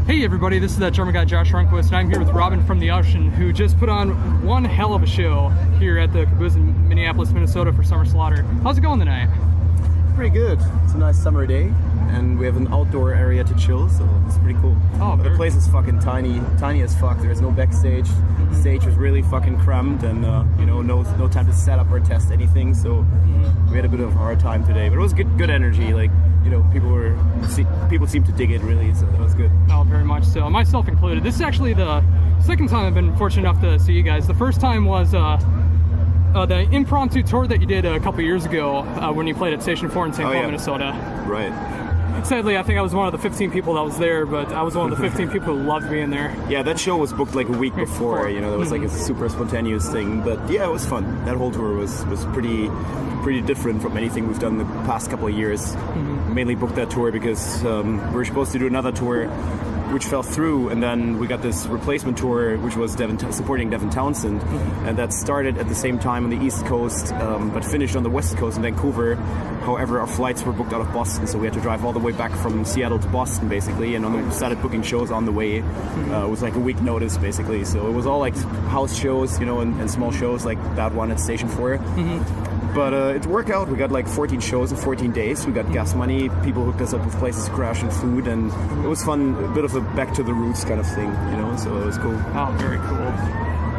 Hey everybody, this is that German guy Josh Runquist, and I'm here with Robin from the Ocean, who just put on one hell of a show here at the Cabooze in Minneapolis, Minnesota for Summer Slaughter. How's it going tonight? Pretty good. It's a nice summer day, and we have an outdoor area to chill, so it's pretty cool. Oh, the place is fucking tiny as fuck. There's no backstage. The stage was really fucking crammed, and no time to set up or test anything. So we had a bit of a hard time today, but it was good energy. Like, people seem to dig it really, so that was good. Oh, very much so. Myself included. This is actually the second time I've been fortunate enough to see you guys. The first time was the Impromptu Tour that you did a couple years ago when you played at Station 4 in St. Paul, Minnesota. Right. Sadly, I think I was one of the 15 people that was there, but I was one of the 15 people who loved being there. Yeah, that show was booked like a week before. That was like a super spontaneous thing. But yeah, it was fun. That whole tour was pretty different from anything we've done the past couple of years. Mainly booked that tour because we were supposed to do another tour, which fell through, and then we got this replacement tour, which was supporting Devin Townsend, and that started at the same time on the East Coast, but finished on the West Coast in Vancouver. However, our flights were booked out of Boston, so we had to drive all the way back from Seattle to Boston, basically, and we started booking shows on the way. It was like a week notice, basically, so it was all like house shows, and small shows like that one at Station 4. But it worked out. We got like 14 shows in 14 days. We got gas money. People hooked us up with places to crash and food, and it was fun. A bit of a back to the roots kind of thing, so it was cool. Oh, very cool.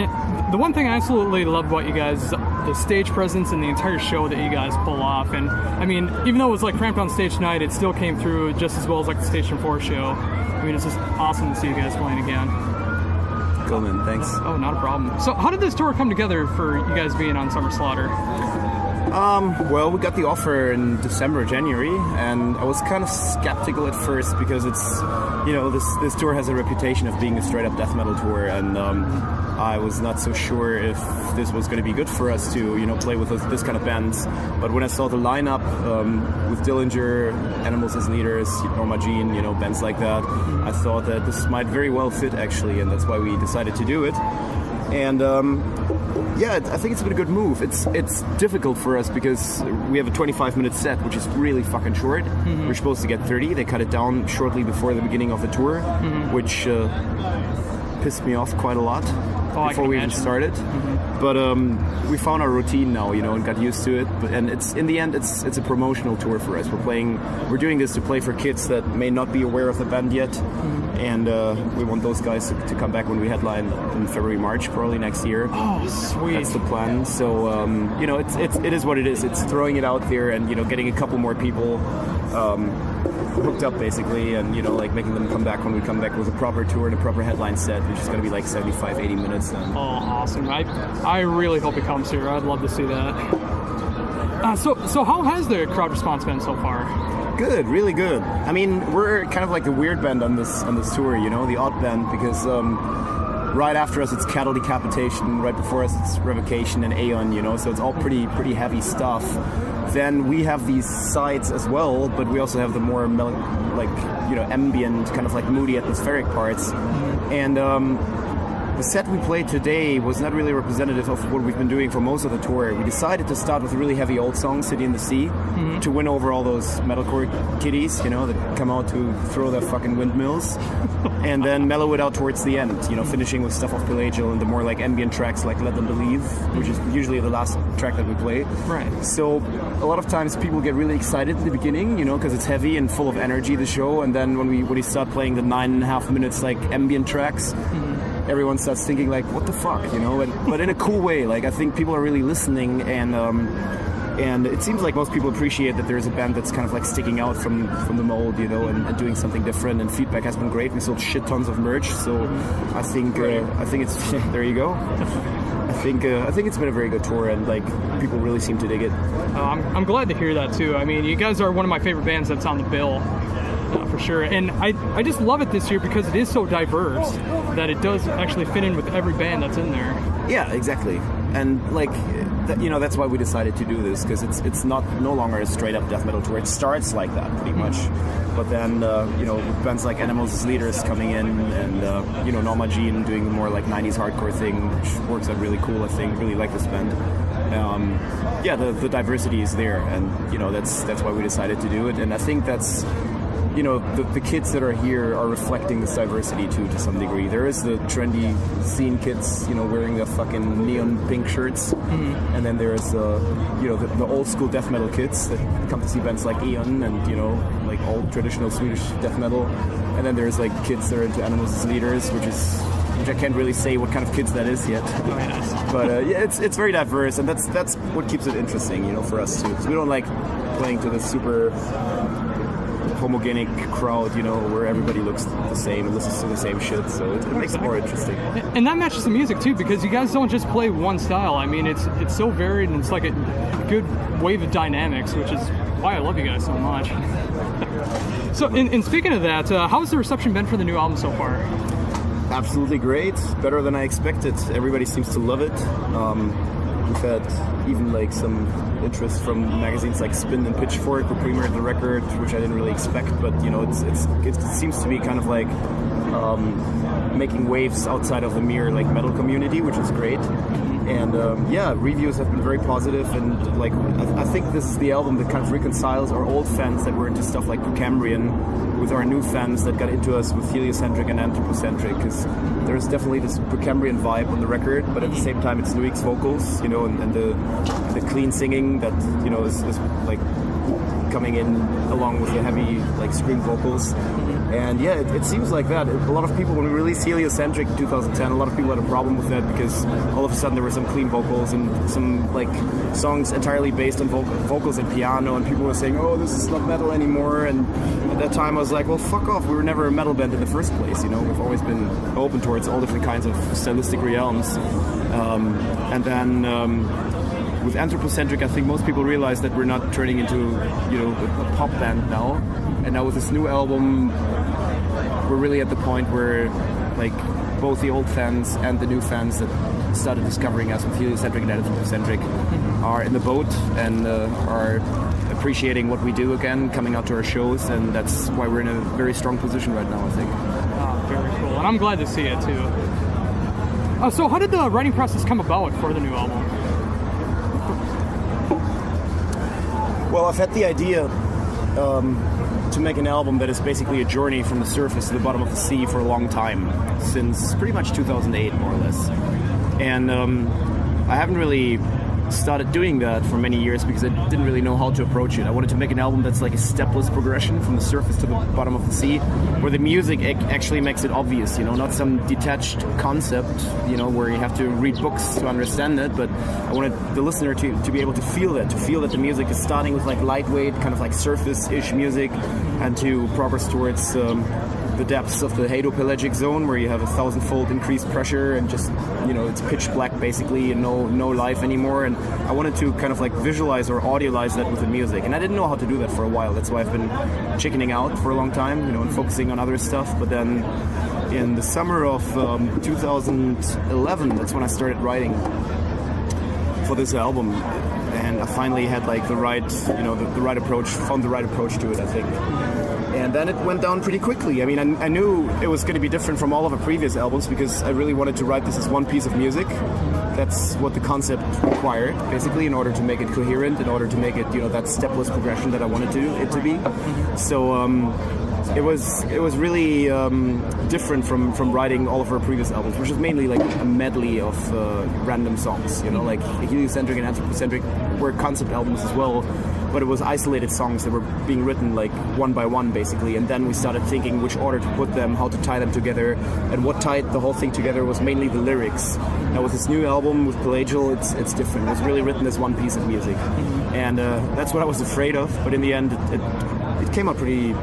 And the one thing I absolutely love about you guys is the stage presence and the entire show that you guys pull off. And I mean, even though it was like cramped on stage tonight, it still came through just as well as like the Station 4 show. I mean, it's just awesome to see you guys playing again. Cool, man. Thanks. Oh, not a problem. So how did this tour come together for you guys being on Summer Slaughter? Well, we got the offer in January, and I was kind of skeptical at first because it's, this tour has a reputation of being a straight-up death metal tour, and I was not so sure if this was going to be good for us to, play with this kind of bands. But when I saw the lineup with Dillinger, Animals as leaders, Norma Jean, bands like that, I thought that this might very well fit, actually, and that's why we decided to do it. And I think it's been a good move. It's difficult for us because we have a 25-minute set, which is really fucking short. We're supposed to get 30. They cut it down shortly before the beginning of the tour, which pissed me off quite a lot before we even started. But we found our routine now, and got used to it. And it's in the end, it's a promotional tour for us. We're doing this to play for kids that may not be aware of the band yet. And we want those guys to come back when we headline in February, March, probably next year. Oh, sweet. That's the plan. So, it is what it is. It's throwing it out there and, getting a couple more people hooked up, basically, and, making them come back when we come back with a proper tour and a proper headline set, which is going to be like 75, 80 minutes. Then. Oh, awesome. I really hope it comes here. I'd love to see that. So how has the crowd response been so far? Good, really good. I mean, we're kind of like the weird band on this tour, the odd band, because right after us it's Cattle Decapitation, right before us it's Revocation and Aeon, so it's all pretty heavy stuff. Then we have these sides as well, but we also have the more ambient, kind of like moody atmospheric parts. And the set we played today was not really representative of what we've been doing for most of the tour. We decided to start with a really heavy old song, City in the Sea, to win over all those metalcore kiddies, that come out to throw their fucking windmills, and then mellow it out towards the end, finishing with stuff off Pelagial and the more like ambient tracks like Let Them Believe, which is usually the last track that we play. Right. So a lot of times people get really excited at the beginning, because it's heavy and full of energy, the show, and then when we start playing the 9.5 minutes like ambient tracks, everyone starts thinking like, what the fuck, but in a cool way. Like, I think people are really listening, and it seems like most people appreciate that there's a band that's kind of like sticking out from the mold, and doing something different, and feedback has been great. We sold shit tons of merch, so I think it's there you go. I think it's been a very good tour, and like people really seem to dig it. I'm glad to hear that too. I mean, you guys are one of my favorite bands that's on the bill. For sure, and I just love it this year because it is so diverse that it does actually fit in with every band that's in there. Yeah, exactly, and like that's why we decided to do this, because it's no longer a straight up death metal tour. It starts like that pretty much, but then with bands like Animals as leaders coming in, and Norma Jean doing the more like 90s hardcore thing, which works out really cool. I think really like this band. The diversity is there, and that's why we decided to do it, and I think that's you know, the kids that are here are reflecting this diversity too, to some degree. There is the trendy scene kids, you know, wearing the fucking neon pink shirts, and then there's you know, the old school death metal kids that come to see bands like Eon and, you know, like old traditional Swedish death metal, and then there's like kids that are into Animals as Leaders, which I can't really say what kind of kids that is yet. Very nice. But yeah, it's very diverse, and that's what keeps it interesting, you know, for us too. Because we don't like playing to this super homogenic crowd, you know, where everybody looks the same and listens to the same shit. So it makes it more interesting. And that matches the music too, because you guys don't just play one style. I mean, it's so varied, and it's like a good wave of dynamics, which is why I love you guys so much. So, in speaking of that, how's the reception been for the new album so far? Absolutely great. Better than I expected. Everybody seems to love it. We've had even like some interest from magazines like Spin and Pitchfork who premiered the record, which I didn't really expect. But you know, it seems to be kind of like making waves outside of the mere like metal community, which is great. And yeah, reviews have been very positive, and like I think this is the album that kind of reconciles our old fans that were into stuff like Precambrian with our new fans that got into us with heliocentric and anthropocentric, because there's definitely this Precambrian vibe on the record, but at the same time it's Nuik's vocals, you know, and the clean singing that, you know, is like coming in along with the heavy like scream vocals. And yeah, it seems like that. A lot of people, when we released Heliocentric in 2010, a lot of people had a problem with that because all of a sudden there were some clean vocals and some like songs entirely based on vocals and piano, and people were saying, oh, this is not metal anymore. And at that time I was like, well, fuck off, we were never a metal band in the first place, you know. We've always been open towards all different kinds of stylistic realms. And then with Anthropocentric, I think most people realize that we're not turning into, you know, a pop band now. And now with this new album, we're really at the point where, like, both the old fans and the new fans that started discovering us with heliocentric and anthropocentric are in the boat and are appreciating what we do again, coming out to our shows, and that's why we're in a very strong position right now, I think. Oh, very cool. And I'm glad to see it, too. So how did the writing process come about for the new album? Well, I've had the idea to make an album that is basically a journey from the surface to the bottom of the sea for a long time, since pretty much 2008, more or less. And I haven't really started doing that for many years because I didn't really know how to approach it. I wanted to make an album that's like a stepless progression from the surface to the bottom of the sea, where the music actually makes it obvious, you know, not some detached concept, you know, where you have to read books to understand it, but I wanted the listener to be able to feel that the music is starting with like lightweight, kind of like surface-ish music, and to progress towards the depths of the hadopelagic zone, where you have 1,000-fold increased pressure and just, you know, it's pitch black basically and no life anymore. And I wanted to kind of like visualize or audialize that with the music, and I didn't know how to do that for a while. That's why I've been chickening out for a long time, you know, and focusing on other stuff. But then in the summer of 2011, that's when I started writing for this album, and I finally had like the right, you know, the right approach, found the right approach to it, I think. And then it went down pretty quickly. I mean, I knew it was going to be different from all of the previous albums because I really wanted to write this as one piece of music. That's what the concept required, basically, in order to make it coherent, in order to make it, you know, that stepless progression that I wanted it to be. So it was really different from writing all of our previous albums, which was mainly like a medley of random songs, you know, like heliocentric and anthropocentric were concept albums as well, but it was isolated songs that were being written like one by one basically, and then we started thinking which order to put them, how to tie them together, and what tied the whole thing together was mainly the lyrics. Now with this new album with Pelagial, it's different. It was really written as one piece of music, and that's what I was afraid of, but in the end it came out pretty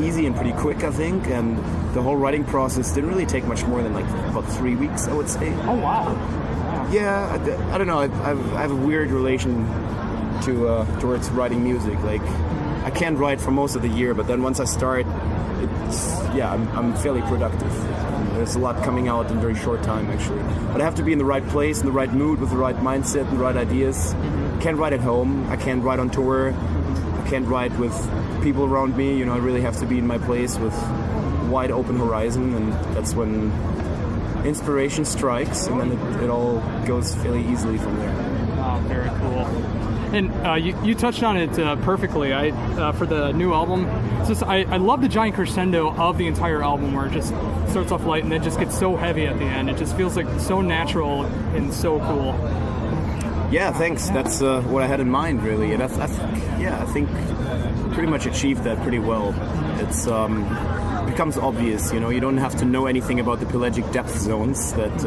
easy and pretty quick, I think, and the whole writing process didn't really take much more than like about 3 weeks, I would say. Oh wow. Yeah, I don't know. I have a weird relation towards writing music. Like, I can't write for most of the year, but then once I start, I'm fairly productive. There's a lot coming out in a very short time, actually. But I have to be in the right place, in the right mood, with the right mindset and the right ideas. I can't write at home. I can't write on tour. I can't write with people around me. You know, I really have to be in my place with wide open horizon, and that's when inspiration strikes, and then it all goes fairly easily from there. Oh, very cool. And you touched on it perfectly. For the new album, it's just I love the giant crescendo of the entire album, where it just starts off light and then just gets so heavy at the end. It just feels like so natural and so cool. Yeah, thanks. That's what I had in mind, really, and I think pretty much achieved that pretty well. It's becomes obvious, you know. You don't have to know anything about the pelagic depth zones that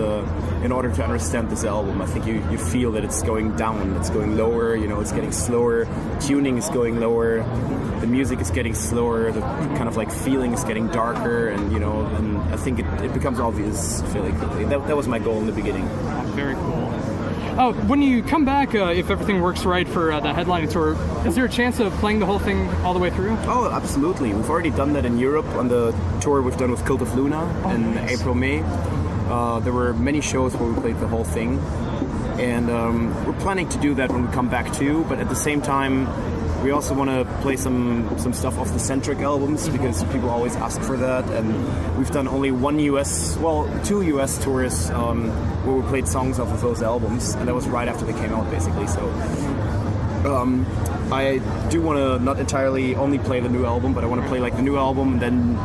in order to understand this album. I think you feel that it's going down, it's going lower, you know, it's getting slower, tuning is going lower, the music is getting slower, the kind of like feeling is getting darker, and you know, and I think it becomes obvious fairly quickly. That was my goal in the beginning. Very cool. When you come back, if everything works right for the headlining tour, is there a chance of playing the whole thing all the way through? Oh, absolutely. We've already done that in Europe on the tour we've done with Cult of Luna in April, May. There were many shows where we played the whole thing. And we're planning to do that when we come back too, but at the same time, we also want to play some stuff off the Centric albums, because people always ask for that, and we've done only two US tours where we played songs off of those albums, and that was right after they came out, basically. So I do want to not entirely only play the new album, but I want to play like the new album, and then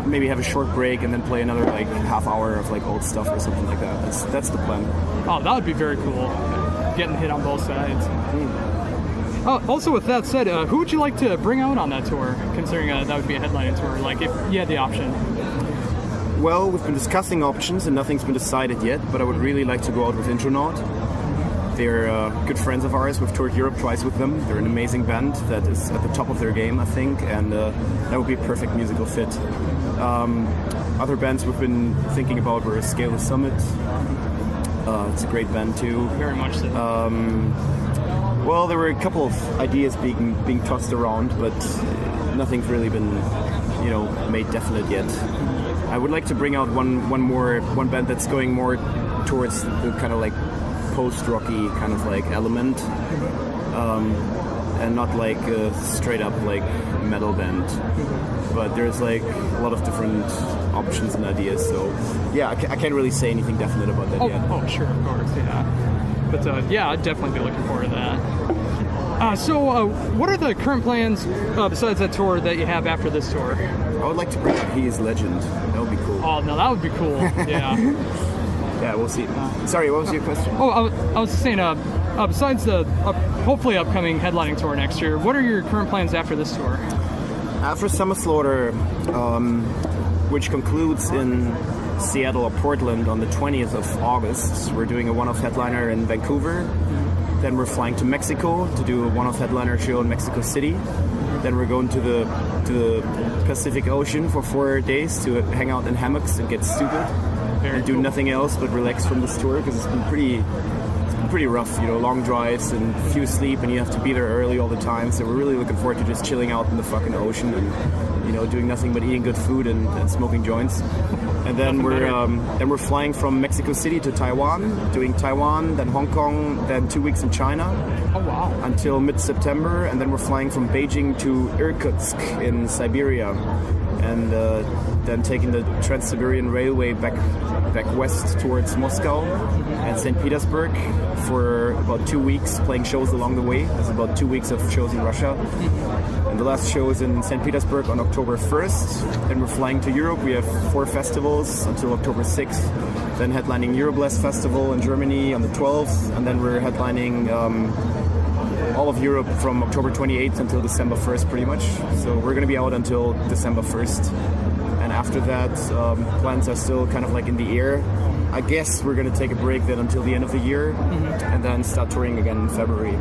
maybe have a short break, and then play another like half hour of like old stuff or something like that. That's the plan. Oh, that would be very cool. Getting hit on both sides. Also, with that said, who would you like to bring out on that tour, considering that would be a headlining tour, like if you had the option? Well, we've been discussing options and nothing's been decided yet, but I would really like to go out with Intronaut. They're good friends of ours. We've toured Europe twice with them. They're an amazing band that is at the top of their game, I think, and that would be a perfect musical fit. Other bands we've been thinking about were Scale the Summit. It's a great band too. Very much so. Well, there were a couple of ideas being tossed around, but nothing's really been, you know, made definite yet. I would like to bring out one band that's going more towards the kind of like post-rocky kind of like element, and not like a straight up like metal band. But there's like a lot of different options and ideas. So yeah, I can't really say anything definite about that yet. Oh, sure, of course, yeah. But yeah, I'd definitely be looking forward to that. So what are the current plans besides that tour that you have after this tour? I would like to bring out He Is Legend. That would be cool. Oh, no, that would be cool. Yeah. Yeah, we'll see. Sorry, what was your question? Oh, I was saying, besides the hopefully upcoming headlining tour next year, what are your current plans after this tour? After Summer Slaughter, which concludes in Seattle or Portland on the 20th of August, we're doing a one-off headliner in Vancouver. Then we're flying to Mexico to do a one-off headliner show in Mexico City. Then we're going to the Pacific Ocean for 4 days to hang out in hammocks and get stupid. And do nothing else but relax from this tour, because it's been pretty rough, you know, long drives and few sleep, and you have to be there early all the time. So we're really looking forward to just chilling out in the fucking ocean and, you know, doing nothing but eating good food and smoking joints. And then we're flying from Mexico City to Taiwan, doing Taiwan, then Hong Kong, then 2 weeks in China. Oh wow! Until mid-September, and then we're flying from Beijing to Irkutsk in Siberia, and then taking the Trans-Siberian Railway back west towards Moscow and St. Petersburg for about 2 weeks, playing shows along the way. There's about 2 weeks of shows in Russia. And the last show is in St. Petersburg on October 1st. Then we're flying to Europe. We have 4 festivals until October 6th. Then headlining Euroblast Festival in Germany on the 12th. And then we're headlining all of Europe from October 28th until December 1st, pretty much. So we're going to be out until December 1st. And after that, plans are still kind of like in the air. I guess we're going to take a break then until the end of the year, and then start touring again in February.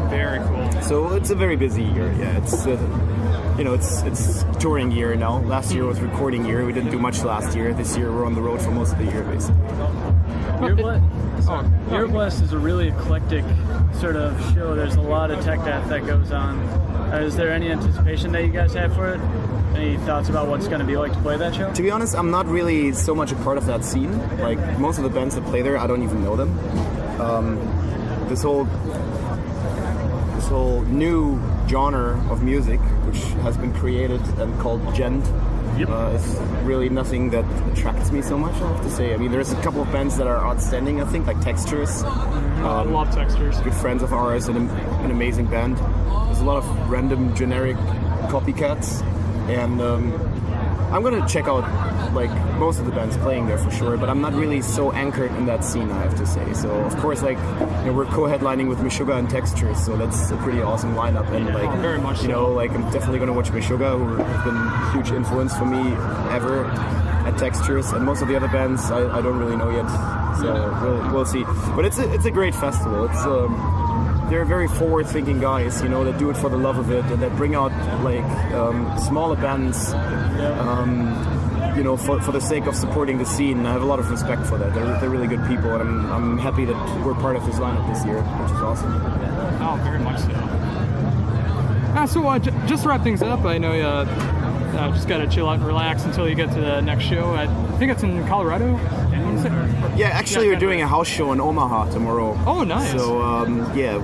Very cool. So it's a very busy year. Yeah, it's you know, it's touring year now. Last year was recording year. We didn't do much last year. This year we're on the road for most of the year, basically. Euroblast is a really eclectic sort of show. There's a lot of tech death that goes on. Is there any anticipation that you guys have for it? Any thoughts about what's going to be like to play that show? To be honest, I'm not really so much a part of that scene. Like, most of the bands that play there, I don't even know them. This whole new genre of music, which has been created and called gent, Yep. It's really nothing that attracts me so much, I have to say. I mean, there's a couple of bands that are outstanding, I think, like Textures. I love Textures. Good friends of ours, an amazing band. There's a lot of random generic copycats, and I'm gonna check out like most of the bands playing there for sure, but I'm not really so anchored in that scene, I have to say. So of course, like, you know, we're co-headlining with Meshuggah and Textures, so that's a pretty awesome lineup. And like, very much you know, like, I'm definitely gonna watch Meshuggah, who have been a huge influence for me ever at Textures, and most of the other bands I don't really know yet. So we'll see. But it's a great festival. It's they're very forward-thinking guys, you know, that do it for the love of it, and that bring out like smaller bands, you know, for the sake of supporting the scene. I have a lot of respect for that. They're really good people, and I'm happy that we're part of this lineup this year, which is awesome. Oh, very much so. So just to wrap things up, I know you just got to chill out and relax until you get to the next show. I think it's in Colorado. Yeah, actually, we're doing a house show in Omaha tomorrow. Oh, nice. So, yeah,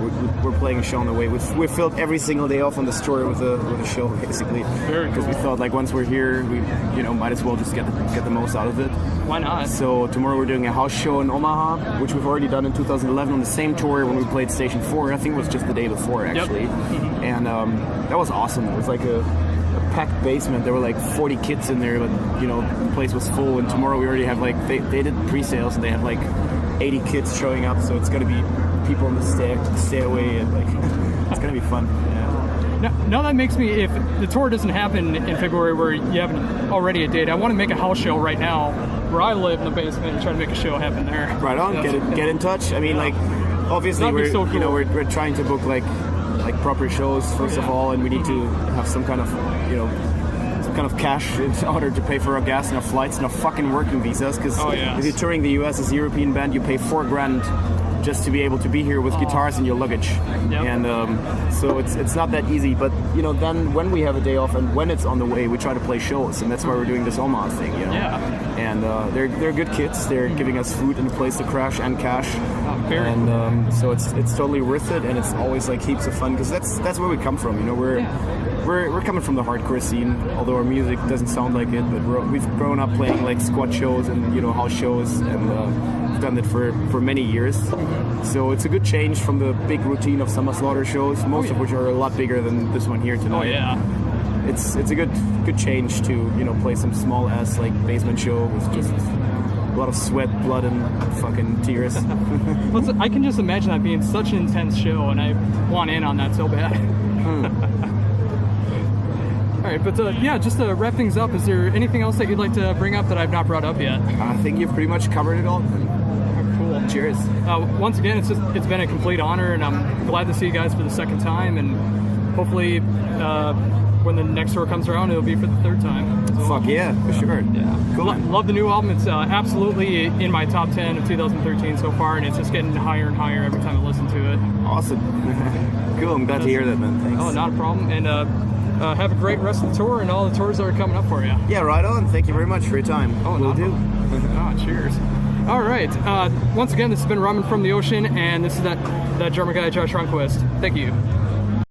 we're playing a show on the way. We've filled every single day off on this tour with a show, basically. Very cool. Because we thought, like, once we're here, we, you know, might as well just get the most out of it. Why not? So tomorrow we're doing a house show in Omaha, which we've already done in 2011 on the same tour when we played Station 4. I think it was just the day before, actually. Yep. And that was awesome. It was like a packed basement. There were like 40 kids in there, but, you know, the place was full. And tomorrow we already have like, they did pre-sales, and they have like 80 kids showing up. So it's going to be people on the stairway, and like, it's going to be fun. Yeah. Now that makes me, if the tour doesn't happen in February where you have already a date, I want to make a house show right now where I live in the basement and try to make a show happen there. Right on. Get in touch. I mean, like, obviously That'd be so cool. You know, we're trying to book like proper shows first of all, and we need to have some kind of, you know, some kind of cash in order to pay for our gas and our flights and our fucking working visas. Because if you're touring the US as a European band, you pay $4,000 just to be able to be here with guitars and your luggage. Yep. And so it's not that easy. But, you know, then when we have a day off and when it's on the way, we try to play shows, and that's why we're doing this Omaha thing, you know. Yeah. And they're good kids. They're giving us food and a place to crash and cash. Very And so it's totally worth it, and it's always like heaps of fun, because that's where we come from, you know. We're coming from the hardcore scene, although our music doesn't sound like it, but we've grown up playing like squat shows and, you know, house shows, and we've done it for many years. So it's a good change from the big routine of Summer Slaughter shows, most of which are a lot bigger than this one here tonight. Oh yeah. It's a good change to, you know, play some small ass like basement show with just a lot of sweat, blood, and fucking tears. I can just imagine that being such an intense show, and I want in on that so bad. All right, but yeah, just to wrap things up, is there anything else that you'd like to bring up that I've not brought up yet? I think you've pretty much covered it all. Cool. Cheers. Once again, it's been a complete honor, and I'm glad to see you guys for the second time, and hopefully when the next tour comes around, it'll be for the third time. So, Fuck yeah, for sure. Yeah. Cool. Love the new album. It's absolutely in my top 10 of 2013 so far, and it's just getting higher and higher every time I listen to it. Awesome. Cool, I'm glad to hear that, man. Thanks. Oh, not a problem. And have a great rest of the tour and all the tours that are coming up for you. Yeah, right on. Thank you very much for your time. Oh, will do. Cheers. All right. Once again, this has been Robin from the Ocean, and this is that German guy, Josh Runquist. Thank you.